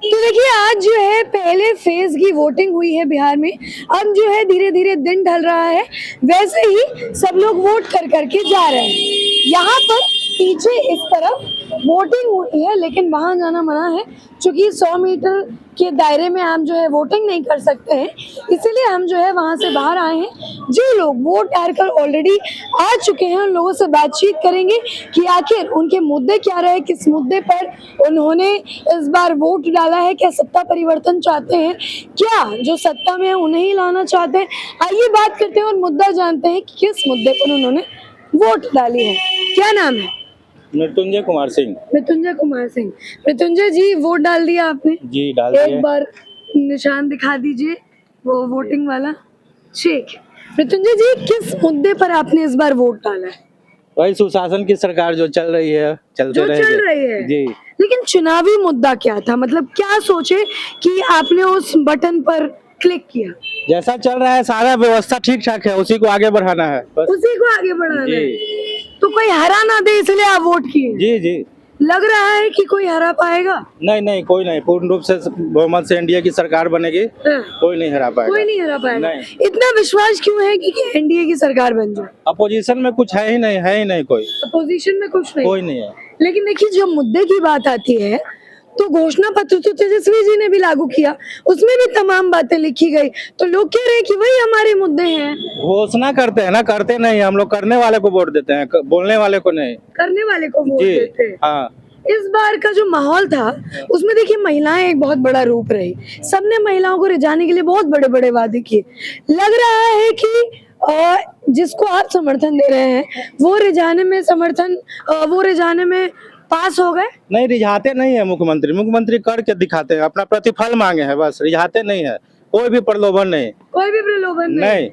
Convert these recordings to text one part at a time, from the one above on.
तो देखिए आज जो है पहले फेज की वोटिंग हुई है बिहार में। अब जो है धीरे धीरे दिन ढल रहा है, वैसे ही सब लोग वोट कर करके जा रहे हैं। यहाँ पर पीछे इस तरफ वोटिंग हुई है, लेकिन वहां जाना मना है क्योंकि 100 मीटर के दायरे में आप जो है वोटिंग नहीं कर सकते हैं। इसीलिए हम जो है वहां से बाहर आए हैं। जो लोग वोट डालकर ऑलरेडी आ चुके हैं उन लोगों से बातचीत करेंगे कि आखिर उनके मुद्दे क्या रहे, किस मुद्दे पर उन्होंने इस बार वोट डाला है, क्या सत्ता परिवर्तन चाहते हैं, क्या जो सत्ता में है उन्हें ही लाना चाहते हैं। आइए बात करते हैं और मुद्दा जानते हैं कि किस मुद्दे पर उन्होंने वोट डाली है। क्या नाम है? मृत्युंजय कुमार सिंह। मृत्युंजय कुमार सिंह। मृत्युंजय जी वोट डाल दिया आपने? जी डाल दिए। एक बार निशान दिखा दीजिए वो वोटिंग वाला। ठीक है मृत्युंजय जी, किस मुद्दे पर आपने इस बार वोट डाला है? वही सुशासन की सरकार जो चल रही है, चलते जो रहेगी। चल रही है जी। लेकिन चुनावी मुद्दा क्या था, मतलब क्या सोचे कि आपने उस बटन पर क्लिक किया? जैसा चल रहा है सारा व्यवस्था ठीक ठाक है, उसी को आगे बढ़ाना है बस। उसी को आगे बढ़ाना जी। है। तो कोई हरा ना दे इसलिए आप वोट किए? जी जी। लग रहा है कि कोई हरा पाएगा? नहीं नहीं, कोई नहीं, पूर्ण रूप से बहुमत से एनडीए की सरकार बनेगी। हाँ। कोई नहीं हरा पाएगा। कोई नहीं हरा पाएगा। नहीं। इतना विश्वास क्यों है कि एनडीए की सरकार बन जाए? अपोजिशन में कुछ है ही नहीं कोई। अपोजिशन में कुछ नहीं? कोई नहीं है। लेकिन देखिए जब मुद्दे की बात आती है तो घोषणा पत्र तो तेजस्वी जी ने भी लागू किया, उसमें भी तमाम बातें लिखी गई। तो लोग कह रहे हैं कि वही हमारे मुद्दे हैं। घोषणा करते हैं ना, करते नहीं, हम लोग करने वाले को वोट देते हैं, बोलने वाले को नहीं। करने वाले को वोट जी देते हैं। हाँ। इस बार का जो माहौल था उसमें देखिए महिलाएं एक बहुत बड़ा रूप रही। सबने महिलाओं को रिझाने के लिए बहुत बड़े बड़े वादे किए। लग रहा है कि जिसको आप समर्थन दे रहे हैं वो रिझाने में पास हो गए। नहीं, रिझाते नहीं है मुख्यमंत्री करके दिखाते हैं, अपना प्रतिफल मांगे हैं बस, रिझाते नहीं है। कोई भी प्रलोभन नहीं। कोई भी प्रलोभन नहीं।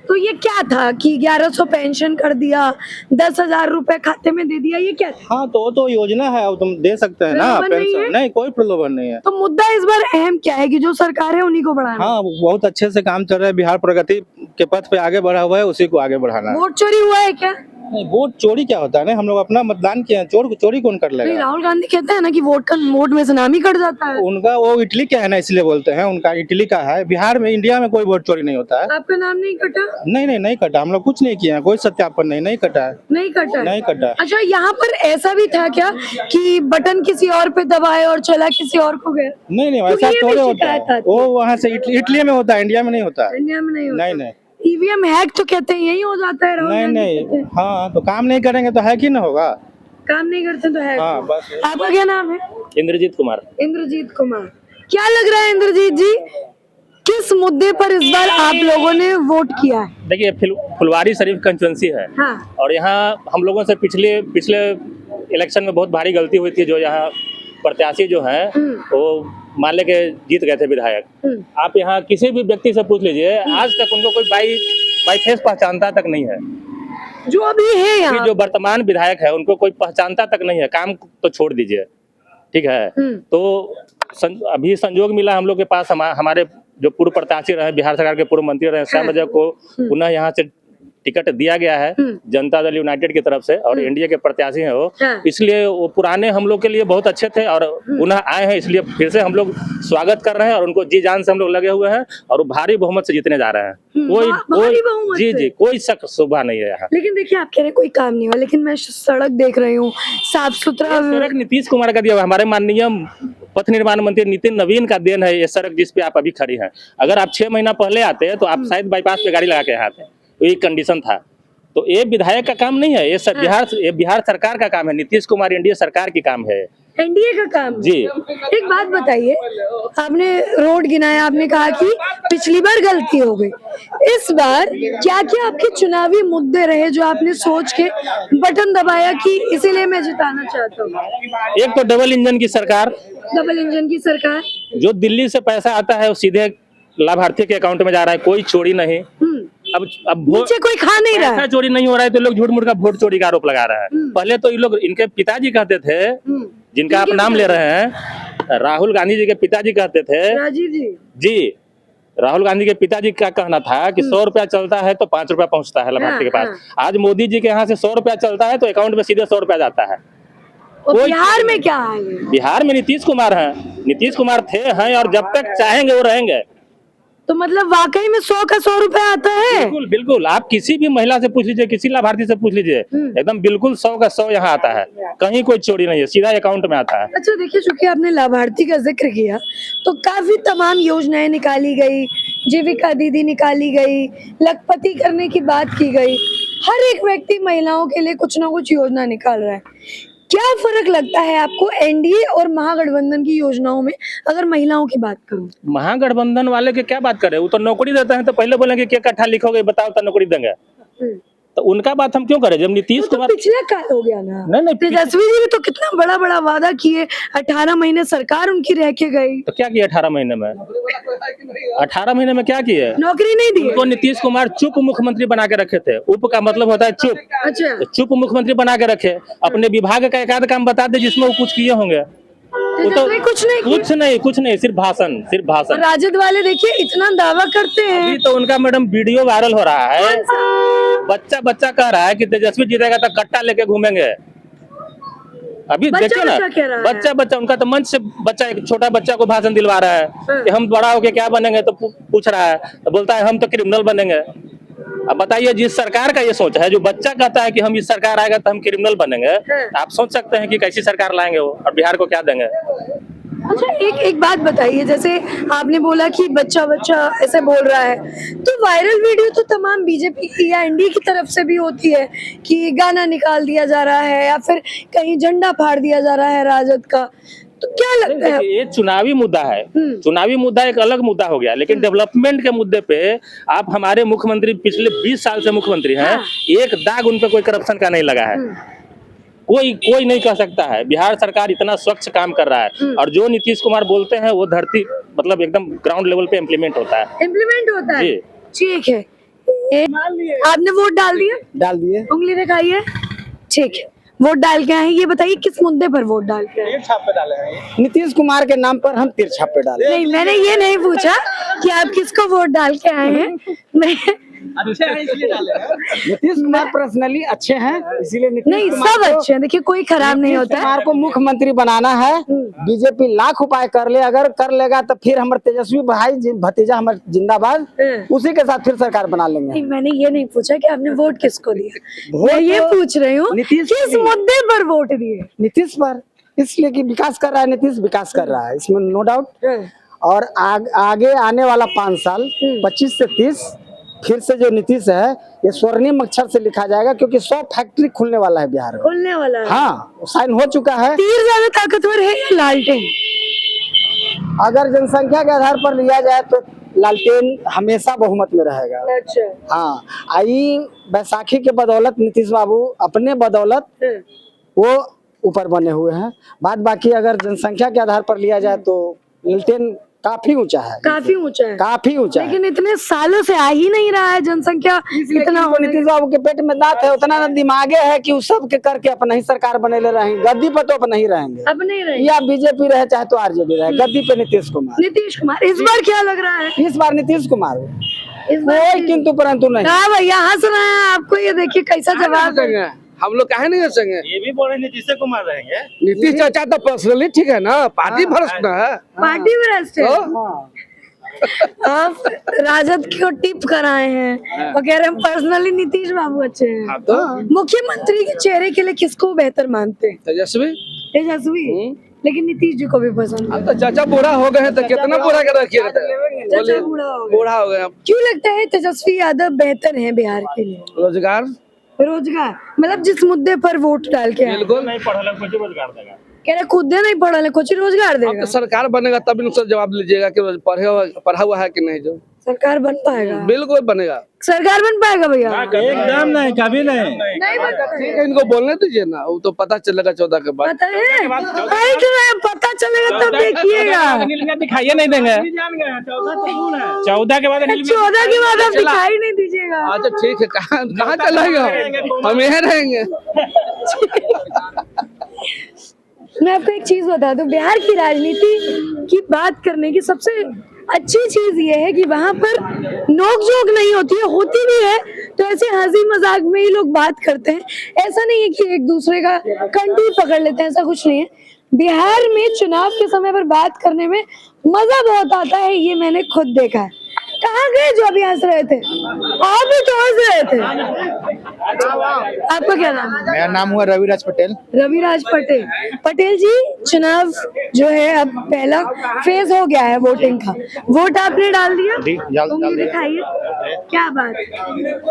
तो ये क्या था कि 1100 पेंशन कर दिया, 10,000 रुपए खाते में दे दिया, ये क्या था? हाँ तो वो तो योजना है, अब तुम दे सकते हैं ना प्रलोभन नहीं है? पेंशन। नहीं, कोई प्रलोभन नहीं है। तो मुद्दा इस बार अहम क्या है कि जो सरकार है उन्हीं को बढ़ाना। हाँ बहुत अच्छे से काम चल रहा है, बिहार प्रगति के पथ पे आगे बढ़ा हुआ है, उसी को आगे बढ़ाना है। वोट चोरी हुआ है क्या? नहीं, वोट चोरी क्या होता है? नहीं, हम लोग अपना मतदान किए हैं, चोरी कौन कर नहीं, लेगा? राहुल गांधी कहते हैं ना कि वोट में से नाम ही कट जाता है। उनका वो इटली का है ना, इसलिए बोलते हैं, उनका इटली का है। बिहार में, इंडिया में कोई वोट चोरी नहीं होता है। आपका नाम नहीं कटा? नहीं कटा, हम लोग कुछ नहीं किए हैं, कोई सत्यापन नहीं कटा है। नहीं कटा? नहीं कटा। अच्छा, यहाँ पर ऐसा भी था क्या कि बटन किसी और पे दबाए और चला किसी और को गया? नहीं वैसा थोड़े होता है, वो वहाँ से इटली में होता है, इंडिया में नहीं होता है। इंडिया में नहीं होता? नहीं। ईवीएम हैक तो कहते हैं यही हो जाता है। राहुल गांधी कहते हैं। हाँ तो काम नहीं करेंगे तो हैक ही ना होगा। काम नहीं करते तो हैक। हाँ बस। आपका क्या नाम है? इंद्रजीत कुमार। इंद्रजीत कुमार। क्या लग रहा है इंद्रजीत जी, किस मुद्दे पर इस बार आप लोगों ने वोट किया है? देखिए फुलवारी शरीफ कंस्टिट्यूंसी है। हाँ। और यहाँ हम लोगों से पिछले इलेक्शन में बहुत भारी गलती हुई थी। जो यहाँ प्रत्याशी जो है वो मान ले के जीत गए थे विधायक। आप यहाँ किसी भी व्यक्ति से पूछ लीजिए, आज तक उनको कोई बाई फेस पहचानता तक नहीं है। जो अभी है यहाँ, जो वर्तमान विधायक है उनको कोई पहचानता तक नहीं है। काम तो छोड़ दीजिए, ठीक है। तो अभी संजोग मिला हम लोग के पास, हमारे जो पूर्व प्रत्याशी रहे, बिहार सरकार के पूर्व मंत्री रहे, श्याम रजक को पुनः यहाँ से टिकट दिया गया है जनता दल यूनाइटेड की तरफ से, और एनडीए के प्रत्याशी हैं वो। इसलिए वो पुराने हम लोग के लिए बहुत अच्छे थे और पुनः आए हैं, इसलिए फिर से हम लोग स्वागत कर रहे हैं और उनको जी जान से हम लोग लगे हुए हैं और वो भारी बहुमत से जीतने जा रहे हैं। कोई शक शुबा नहीं है यहाँ। लेकिन देखिए आप कह रहे हैं कोई काम नहीं हुआ, लेकिन मैं सड़क देख रही हूँ, साफ सुथरा सड़क नीतीश कुमार का दिया हुआ, हमारे माननीय पथ निर्माण मंत्री नितिन नवीन का देन है ये सड़क जिस पे आप अभी खड़ी हैं। अगर आप 6 महीना पहले आते हैं तो आप शायद बाईपास पे गाड़ी लगा के आते हैं, तो ये कंडीशन था। तो ये विधायक का काम नहीं है, ये बिहार सरकार का काम है, नीतीश कुमार एनडीए सरकार की काम है, एनडीए का काम जी। एक बात बताइए, आपने रोड गिनाया, आपने कहा कि पिछली बार गलती हो गई, इस बार क्या क्या आपके चुनावी मुद्दे रहे जो आपने सोच के बटन दबाया कि इसीलिए मैं जिताना चाहता हूँ? एक तो डबल इंजन की सरकार, जो दिल्ली से पैसा आता है वो सीधे लाभार्थी के अकाउंट में जा रहा है, कोई चोरी नहीं। अब नीचे कोई खा नहीं रहा है, चोरी नहीं हो रहा है तो लोग झूठ मूठ का वोट चोरी का आरोप लगा रहा है। पहले तो ये लोग, इनके पिताजी कहते थे, जिनका आप नाम ले रहे हैं, राहुल गांधी जी के पिताजी कहते थे, राजीव जी, राहुल गांधी के पिताजी का कहना था कि 100 रुपया चलता है तो 5 रुपया पहुंचता है लाभार्थी के पास। आज मोदी जी के यहाँ से 100 रुपया चलता है तो अकाउंट में सीधे 100 रुपया जाता है। और कोई बिहार चोरी में नहीं। क्या हाल है? बिहार में नीतीश कुमार हैं, नीतीश कुमार थे हैं और जब तक चाहेंगे वो रहेंगे। तो मतलब वाकई में 100 का 100 रुपया आता है? बिल्कुल बिल्कुल, आप किसी भी महिला से पूछ लीजिए, किसी लाभार्थी से पूछ लीजिए, एकदम बिल्कुल 100 का 100 यहाँ आता है, कहीं कोई चोरी नहीं है, सीधा अकाउंट में आता है। अच्छा देखिए, चूंकि आपने लाभार्थी का जिक्र किया तो काफी तमाम योजनाएं निकाली गई, जीविका दीदी निकाली गई, लखपति करने की बात की गई। हर एक व्यक्ति महिलाओं के लिए कुछ ना कुछ योजना निकाल रहा है। क्या फर्क लगता है आपको एनडीए और महागठबंधन की योजनाओं में, अगर महिलाओं की बात करूं? महागठबंधन वाले के क्या बात करें, वो तो नौकरी देते हैं तो पहले बोलेंगे क्या कट्ठा लिखोगे बताओ तो नौकरी देंगे, तो उनका बात हम क्यों करें जब नीतीश वो तो कुमार। पिछला काल हो गया ना। नहीं, तेजस्वी जी ने तो कितना बड़ा बड़ा वादा किए, 18 महीने सरकार उनकी रह के गई, तो क्या किया 18 महीने में, 18 महीने में क्या किए, नौकरी नहीं दी। उनको नीतीश कुमार चुप मुख्यमंत्री बना के रखे थे। उप का मतलब होता है चुप, अच्छा, तो चुप मुख्यमंत्री बना के रखे, अपने विभाग का एक आध काम बता दे जिसमें वो कुछ किए होंगे, वो तो तेजस्वी कुछ नहीं किए। कुछ नहीं, सिर्फ भाषण। राजद वाले देखिए इतना दावा करते हैं। अभी तो उनका मैडम वीडियो वायरल हो रहा है, बच्चा कह रहा है कि तेजस्वी जीतेगा तो कट्टा लेके घूमेंगे। अभी देखिए ना, बच्चा कह रहा है। बच्चा उनका तो मंच से बच्चा, एक छोटा बच्चा को भाषण दिलवा रहा है कि हम बड़ा होके क्या बनेंगे, तो पूछ रहा है, तो बोलता है हम तो क्रिमिनल बनेंगे। अब बताइए, जिस सरकार का ये सोच है, जो बच्चा कहता है कि हम इस सरकार आएगा तो हम क्रिमिनल बनेंगे, आप सोच सकते हैं कि कैसी सरकार लाएंगे वो, और बिहार को क्या देंगे। अच्छा एक बात बताइए, जैसे आपने बोला कि बच्चा ऐसे बोल रहा है, तो वायरल वीडियो तो तमाम बीजेपी की या एनडीए की तरफ से भी होती है कि गाना निकाल दिया जा रहा है या फिर कहीं झंडा फाड़ दिया जा रहा है राजद का, तो क्या लगता है? ये चुनावी मुद्दा है, चुनावी मुद्दा एक अलग मुद्दा हो गया, लेकिन डेवलपमेंट के मुद्दे पे आप हमारे मुख्यमंत्री पिछले 20 साल से मुख्यमंत्री हैं, एक दाग उन पे कोई करप्शन का नहीं लगा है। कोई नहीं कह सकता है, बिहार सरकार इतना स्वच्छ काम कर रहा है, और जो नीतीश कुमार बोलते हैं वो धरती मतलब एकदम ग्राउंड लेवल पे इम्प्लीमेंट होता है। जी ठीक है। आपने वोट डाल दिए? उंगली दिखाई है, ठीक है। वोट डाल के आए हैं, ये बताइए किस मुद्दे पर वोट डाल के आए? छापे डाले हैं। नीतीश कुमार के नाम पर हम तिरछा पे डाले। नहीं, मैंने ये नहीं पूछा कि आप किसको वोट डाल के आए हैं। मैं अच्छे हैं इसलिए डाले हैं। नीतीश कुमार पर्सनली अच्छे हैं, इसीलिए नहीं, सब अच्छे हैं, देखिए कोई खराब नहीं होता है। कुमार को मुख्यमंत्री बनाना है। बीजेपी लाख उपाय कर ले, अगर कर लेगा तो फिर हमारे तेजस्वी भाई भतीजा हमारे जिंदाबाद, उसी के साथ फिर सरकार बना लेंगे। नहीं, मैंने ये नहीं पूछा कि आपने वोट किसको दिया, मैं ये पूछ रही हूँ नीतीश किस मुद्दे पर वोट दिए? नीतीश पर, इसलिए कि विकास कर रहा है, नीतीश विकास कर रहा है, इसमें नो डाउट। और आगे आने वाला 5 साल 25 से 30 फिर से जो नीतीश है, ये स्वर्णिम अक्षर से लिखा जाएगा, क्योंकि 100 फैक्ट्री खुलने वाला है बिहार में। खुलने वाला है। हाँ, साइन हो चुका है। तीर ज्यादा ताकतवर है या लालटेन? अगर जनसंख्या के आधार पर लिया जाए तो लालटेन हमेशा बहुमत में रहेगा। अच्छा, हाँ, आई बैसाखी के बदौलत नीतीश बाबू अपने बदौलत वो ऊपर बने हुए हैं। बाद बाकी अगर जनसंख्या के आधार पर लिया जाए तो लालटेन काफी ऊंचा है, काफी ऊंचा है, काफी ऊंचा है। लेकिन इतने सालों से आ ही नहीं रहा है जनसंख्या इतना होने। नीतीश बाबू के पेट में दांत है, उतना ना दिमागे है कि उस सब के करके अपना ही सरकार बने ले रहेंगे। गद्दी पर तो अपना ही रहेंगे, अब नहीं रहे। या बीजेपी रहे चाहे तो आरजेडी रहे, गद्दी पे नीतीश कुमार। इस बार क्या लग रहा है? इस बार नीतीश कुमार इस बार कोई किंतु परंतु नहीं। हाँ भैया, हंस रहे हैं आपको, ये देखिए कैसा जवाब है। हम लोग काहे नहीं हंसेंगे? ये भी बोल रहे नीतीश कुमार रहेंगे। नीतीश चाचा तो पर्सनली ठीक है ना, पार्टी भ्रष्ट ना है। पार्टी में रहते हैं। हाँ। आप राजद को टिप कराए हैं और कह रहे हैं पर्सनली नीतीश बाबू अच्छे हैं। हाँ तो मुख्यमंत्री के चेहरे के लिए किसको बेहतर मानते हैं? तेजस्वी। तेजस्वी, लेकिन नीतीश जी को भी पसंद है। अब तो चाचा बूढ़ा हो गए हैं तो कितना बूढ़ा कर रखिएगा? चाचा बूढ़ा हो गए। बूढ़ा हो गए। क्यों लगता है तेजस्वी यादव बेहतर हैं बिहार के लिए? रोजगार, मतलब जिस मुद्दे पर वोट डाल के आए। बिल्कुल नहीं पढ़ा लिखा कुछ रोजगार देगा, कह रहे खुद नहीं पढ़ा ले, कुछ रोजगार अब देगा। तो सरकार बनेगा तब इन सब जवाब लीजिएगा कि पढ़ा हुआ है कि नहीं। जो सरकार बन पाएगा? बिल्कुल बनेगा। सरकार बन पाएगा भैया? एकदम नहीं, कभी नहीं। नहीं बनता है। ठीक है, इनको बोलने दीजिए ना, वो तो पता चलेगा 14 के बाद। पता है, पता चलेगा तब देखिएगा। दिखाइए नहीं देंगे, 14 के बाद 14 के बाद आप दिखाई नहीं दीजिएगा। अच्छा ठीक है, कहाँ चलेगा? हम यहाँ रहेंगे। मैं आपको एक चीज बता दूं, बिहार की राजनीति की बात करने की सबसे अच्छी चीज ये है कि वहां पर नोक-झोंक नहीं होती है, होती भी है तो ऐसे हंसी मजाक में ही लोग बात करते हैं। ऐसा नहीं है कि एक दूसरे का कंठी पकड़ लेते हैं, ऐसा कुछ नहीं है। बिहार में चुनाव के समय पर बात करने में मजा बहुत आता है, ये मैंने खुद देखा है। कहाँ गए जो अभी हंस रहे थे? आप भी तो हंस रहे थे। आपका क्या नाम है? मेरा नाम हुआ रविराज पटेल। रविराज पटेल। पटेल जी, चुनाव जो है अब पहला फेज हो गया है वोटिंग का। वोट आपने डाल दिया? जी, डाल उंगली दिया। दिखाइए। क्या बात,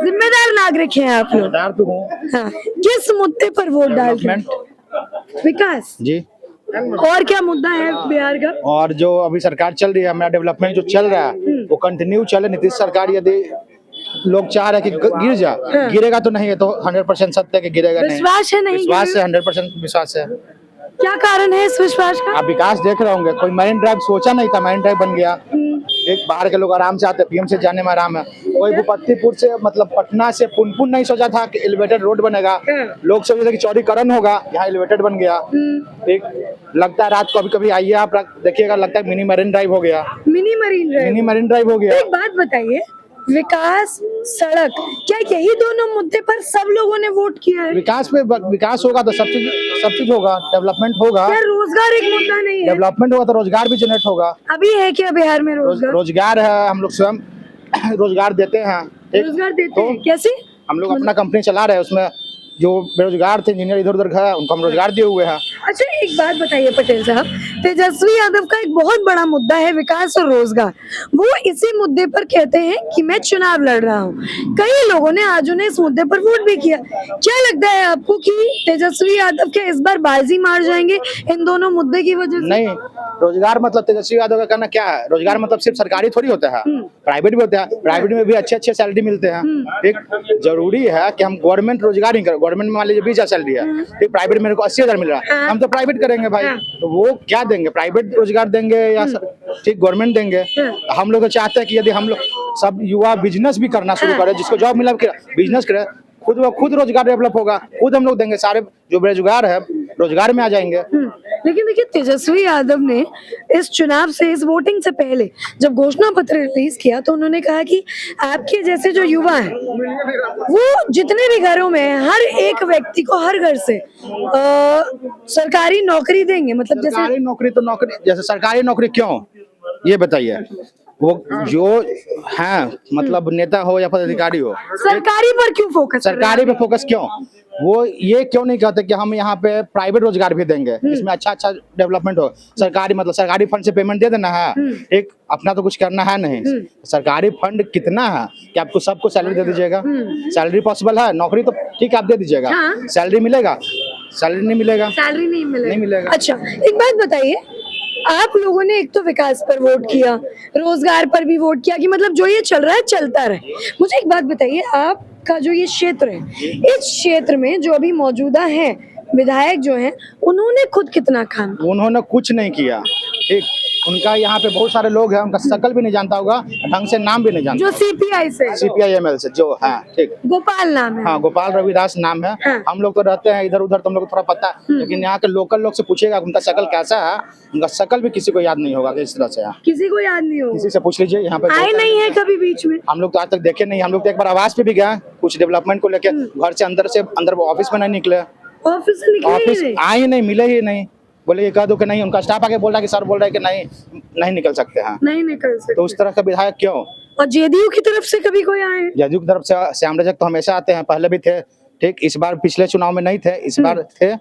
जिम्मेदार नागरिक हैं आप लोग। दार तो हूँ। हाँ, किस मुद्दे पर वोट डालते हैं? विकास। जी। और क्या मुद्दा है बिहार का? और जो अभी सरकार चल रही है, हमारा डेवलपमेंट जो चल रहा है वो कंटिन्यू चले। नीतीश सरकार यदि लोग चाह रहे हैं कि गिर जा, गिरेगा तो नहीं है, तो 100% सत्य है कि गिरेगा नहीं। विश्वास है नहीं विश्वास गिरेगा? है, 100% विश्वास है। क्या कारण है इस विश्वास का? आप विकास देख रहे होंगे, कोई मरीन ड्राइव सोचा नहीं था, मरीन ड्राइव बन गया। एक बाहर के लोग आराम से आते हैं, पीएम से जाने में आराम है। कोई भूपतिपुर से मतलब पटना से पुनपुन नहीं सोचा था कि एलिवेटेड रोड बनेगा। लोग सोचे थे कि चौड़ीकरण होगा, यहाँ एलिवेटेड बन गया। एक लगता है रात को कभी कभी आइए आप देखिएगा, लगता है मिनी मरीन ड्राइव हो गया। Mini marine drive. Mini marine drive हो गया। एक बात बताइए, विकास, सड़क, क्या यही दोनों मुद्दे पर सब लोगों ने वोट किया है? विकास पे विकास होगा तो सब चीज होगा, डेवलपमेंट होगा। क्या रोजगार एक मुद्दा नहीं है? डेवलपमेंट होगा तो रोजगार भी जनरेट होगा। अभी है क्या बिहार में रोजगार? रोजगार है, हम लोग स्वयं रोजगार देते हैं। रोजगार देते हैं, कैसे? हम लोग अपना कंपनी चला रहे हैं, उसमें जो बेरोजगार थे इंजीनियर इधर उधर गए, उनको हम रोजगार दिए हुए हैं। अच्छा, एक बात बताइए पटेल साहब, तेजस्वी यादव का एक बहुत बड़ा मुद्दा है विकास और रोजगार। वो इसी मुद्दे पर कहते हैं कि मैं चुनाव लड़ रहा हूँ। कई लोगों ने आज उन्हें इस मुद्दे पर वोट भी किया। क्या लगता है आपको कि तेजस्वी यादव के इस बार बाजी मार जाएंगे इन दोनों मुद्दे की वजह से? नहीं, रोजगार मतलब तेजस्वी यादव का कहना क्या है, रोजगार मतलब सिर्फ सरकारी थोड़ी होता है, प्राइवेट भी होता है। प्राइवेट में भी अच्छे सैलरी मिलते हैं। एक जरूरी है कि हम गवर्नमेंट रोजगार ही करें। गवर्नमेंट में मान लीजिए 20,000 सैलरी है, ठीक, प्राइवेट मेरे को 80,000 मिल रहा है, हम तो प्राइवेट करेंगे भाई। तो वो क्या देंगे, प्राइवेट रोजगार देंगे या ठीक गवर्नमेंट देंगे? हम लोग चाहते हैं कि यदि हम लोग सब युवा बिजनेस भी करना शुरू करें, जिसको जॉब मिला बिजनेस करे, खुद रोजगार डेवलप होगा, खुद हम लोग देंगे। सारे जो बेरोजगार है रोजगार में आ जाएंगे। लेकिन देखिए, तेजस्वी यादव ने इस चुनाव से, इस वोटिंग से पहले जब घोषणा पत्र रिलीज किया तो उन्होंने कहा कि आपके जैसे जो युवा हैं वो जितने भी घरों में हैं, हर एक व्यक्ति को हर घर से सरकारी नौकरी देंगे। मतलब जैसे सरकारी नौकरी तो नौकरी, जैसे सरकारी नौकरी क्यों, ये बताइए। वो जो है मतलब नेता हो या पदाधिकारी हो, सरकारी पर क्यों फोकस? सरकारी पे फोकस क्यों? वो ये क्यों नहीं कहते कि हम यहाँ पे प्राइवेट रोजगार भी देंगे, इसमें अच्छा डेवलपमेंट हो। सरकारी मतलब सरकारी फंड से पेमेंट दे देना है, एक अपना तो कुछ करना है नहीं। सरकारी फंड कितना है कि आपको सबको सैलरी दे दीजिएगा? सैलरी पॉसिबल है? नौकरी तो ठीक है आप दे दीजिएगा, सैलरी मिलेगा? सैलरी नहीं मिलेगा, सैलरी नहीं मिलेगा। अच्छा, एक बात बताइए, आप लोगों ने एक तो विकास पर वोट किया, रोजगार पर भी वोट किया कि मतलब जो ये चल रहा है चलता रहे। मुझे एक बात बताइए, आपका जो ये क्षेत्र है, इस क्षेत्र में जो अभी मौजूदा है विधायक जो हैं, उन्होंने खुद कितना काम? उन्होंने कुछ नहीं किया। ठीक, उनका यहाँ पे बहुत सारे लोग हैं, उनका शकल भी नहीं जानता होगा, ढंग से नाम भी नहीं जानता। जो सीपीआई से, CPI-ML से जो है, ठीक, गोपाल नाम है। हाँ, गोपाल रविदास नाम है। हाँ। हम लोग तो रहते हैं इधर उधर, तो हम लोग को थोड़ा पता है, लेकिन यहाँ के लोकल लोग से पूछिएगा उनका शकल कैसा है, उनका शकल भी किसी को याद नहीं होगा किस तरह से है। किसी को याद नहीं होगा? किसी से पूछ लीजिए, यहाँ पे आए नहीं है कभी बीच में? हम लोग तो आज तक देखे नहीं। हम लोग तो एक बार आवास पे भी गए, कुछ डेवलपमेंट को लेके, घर से अंदर ऑफिस में नहीं निकले, ऑफिस से निकले ही ऑफिस नहीं? आए ही नहीं, मिले ही नहीं। बोले ये कह दो कि नहीं, उनका स्टाफ आके बोल रहा है कि सर बोल रहा है कि नहीं निकल सकते हैं। नहीं निकल सकते। तो उस तरह का विधायक क्यों? और जेडीयू की तरफ से कभी कोई आए? जदयू की तरफ से श्याम रजक तो हमेशा आते हैं, पहले भी थे, ठीक, इस बार पिछले चुनाव में नहीं थे, इस बार थे,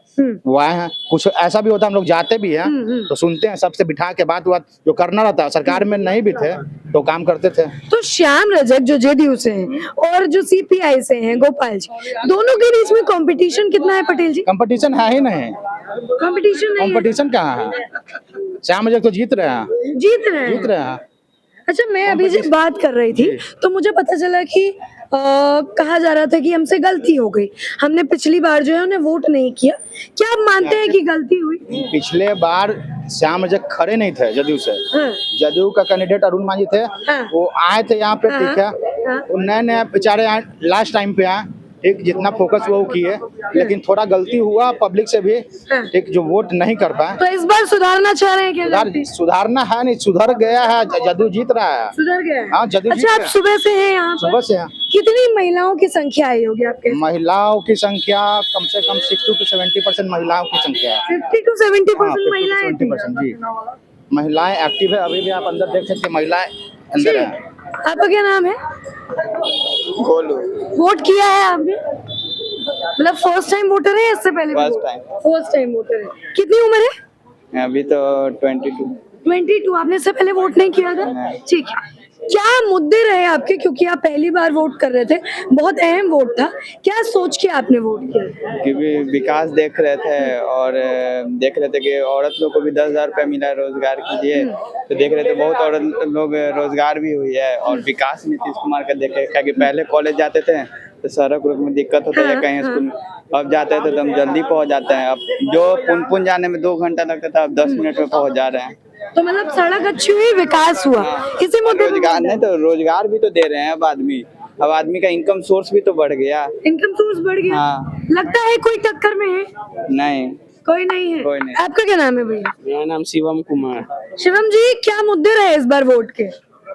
वो आए हैं। कुछ ऐसा भी होता है, हम लोग जाते भी हैं तो सुनते हैं, सबसे बिठा के बात जो करना रहता है। सरकार में नहीं भी थे तो काम करते थे। तो श्याम रजक जो जेडीयू से हैं और जो सीपीआई से हैं गोपाल जी, दोनों के बीच में कंपटीशन कितना है पटेल जी? कंपटीशन है ही नहीं। कंपटीशन नहीं है? कंपटीशन कहाँ है? श्याम रजक तो जीत रहे हैं, जीत रहे हैं। अच्छा, मैं अभी जब बात कर रही थी तो मुझे पता चला कि कहा जा रहा था कि हमसे गलती हो गई, हमने पिछली बार जो है उन्हें वोट नहीं किया। क्या आप मानते हैं कि गलती हुई? पिछले बार श्याम रजक खड़े नहीं थे जदयू से। हाँ। जदयू का कैंडिडेट अरुण मांझी थे, हाँ। वो आए थे यहाँ पे, ठीक है, हाँ। वो नए बेचारे लास्ट टाइम पे आए, एक जितना फोकस वो किए, लेकिन थोड़ा गलती हुआ पब्लिक से भी, एक जो वोट नहीं कर पाए। तो इस बार सुधारना चाह रहे हैं क्या गलती? सुधारना है नहीं, सुधर गया है, जदयू जीत रहा है। सुधर गया है? हाँ, जदयू जीत अच्छा, आप रहा है। सुबह से हैं यहाँ पर? सुबह से है। कितनी महिलाओं की संख्या आई होगी आपके? महिलाओं की संख्या कम से कम 60 to 70% महिलाओं की संख्या है। 50 to 70% 50 to महिलाएं थी। 70% जी, महिलाएं एक्टिव है। अभी भी आप अंदर देख सकते हैं, महिलाएं अंदर है। आपका क्या नाम है? गोलू। वोट किया है आपने? मतलब फर्स्ट टाइम वोटर है या इससे पहले? First time। First time voter है। कितनी उम्र है? अभी तो 22। 22। आपने इससे पहले वोट नहीं किया था? ठीक है। क्या मुद्दे रहे आपके, क्योंकि आप पहली बार वोट कर रहे थे, बहुत अहम वोट था, क्या सोच के आपने वोट किया? क्योंकि विकास देख रहे थे और देख रहे थे कि औरत लोग को भी 10,000 रुपये मिला है रोजगार के लिए, तो देख रहे थे बहुत औरत लोग रोजगार भी हुई है। और विकास नीतीश कुमार का देखे, क्या कि पहले कॉलेज जाते थे तो सड़क उड़क में दिक्कत होता है, कहीं स्कूल, अब जाते थे तो हम जल्दी पहुंच जाते हैं। अब जो पुन जाने में 2 घंटा लगता था, अब 10 मिनट में पहुंच जा रहे हैं। तो मतलब सड़क अच्छी हुई, विकास हुआ, इसी मुद्दे पे रोजगार नहीं तो रोजगार भी तो दे रहे हैं अब आदमी का इनकम सोर्स भी तो बढ़ गया। इनकम सोर्स बढ़ गया। हाँ। लगता है कोई टक्कर में है? नहीं, कोई नहीं है। कोई नहीं। आपका क्या नाम है भैया? मेरा नाम शिवम कुमार। शिवम जी, क्या मुद्दे रहे इस बार वोट के?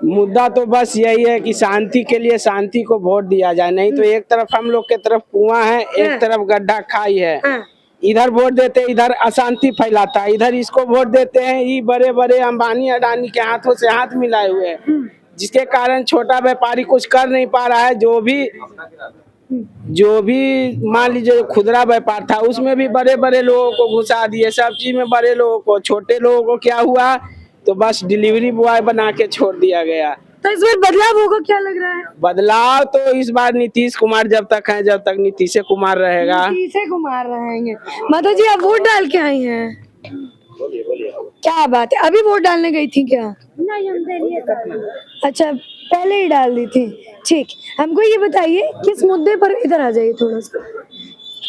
मुद्दा तो बस यही है कि शांति के लिए शांति को वोट दिया जाए, नहीं तो एक तरफ हम लोग के तरफ कुआं है, एक तरफ गड्ढा खाई है। हाँ। इधर वोट देते इधर अशांति फैलाता है, इधर इसको वोट देते हैं, ये बड़े बड़े अंबानी अडानी के हाथों से हाथ मिलाए हुए हैं, जिसके कारण छोटा व्यापारी कुछ कर नहीं पा रहा है। जो भी मान लीजिए खुदरा व्यापार था, उसमें भी बड़े बड़े लोगों को घुसा दिए, सब चीज में बड़े लोगों को, छोटे लोगों को क्या हुआ तो बस डिलीवरी बॉय बना के छोड़ दिया गया। तो इस बार बदलाव होगा, क्या लग रहा है? बदलाव तो इस बार नीतीश कुमार जब तक है, जब तक नीतीश कुमार रहेगा। नीतीश कुमार रहेंगे। माता जी, आप वोट डाल के आई हैं? क्या बात है, अभी वोट डालने गई थी क्या? नहीं, हम दे लिए। अच्छा, पहले ही डाल दी थी। ठीक, हमको ये बताइए किस मुद्दे पर, इधर आ जाइए थोड़ा सा,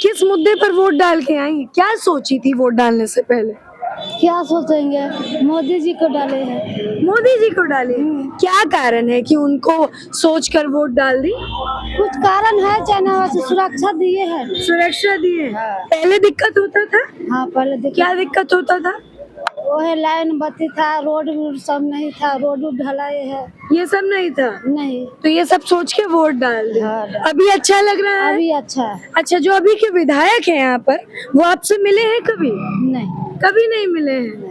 किस मुद्दे पर वोट डाल के आई? क्या सोची थी वोट डालने से पहले? क्या सोचेंगे, मोदी जी को डाले हैं। मोदी जी को डाली। क्या कारण है कि उनको सोचकर वोट डाल दी? कुछ कारण है, चाहे वैसे सुरक्षा दिए हैं। सुरक्षा दिए। पहले दिक्कत होता था? हाँ, पहले देखिए क्या दिक्कत होता था? वो है लाइन बत्ती था, रोड सब नहीं था, रोड ढलाई है। ये सब नहीं था? नहीं, तो ये सब सोच के वोट डाल दी। हाँ, अभी अच्छा लग रहा है? अभी अच्छा है। अच्छा, जो अभी के विधायक हैं यहाँ पर, वो आपसे मिले हैं कभी? नहीं, कभी नहीं मिले हैं।